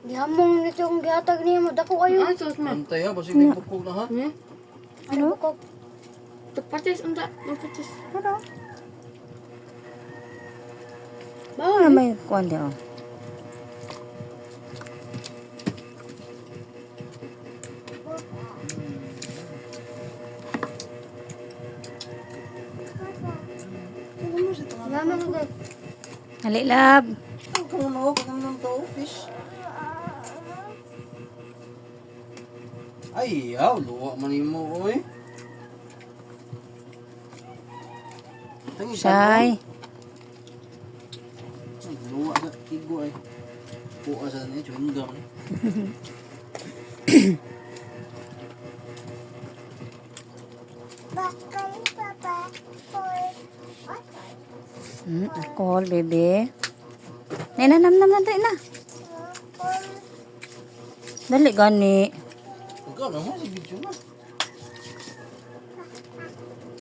Gihamong nito yung gihatag niya mo. Dako kayo. Ano sus man? Antay ha, basta may bukog na ha. Ano bukog? Patis, unda. Patis. Pero, Bawal. ano may kuwan di oh. Salamat na. Hali, love. Ang puno, kanang to, fish. Ay, yaw, luwa man mo, oy. Tangi Shy. luwa sa tigo ay. Buka sa ni chungga man. Alcohol, baby. Nay, nam na, tayo na. Dali, gani. Ikaw naman si video man.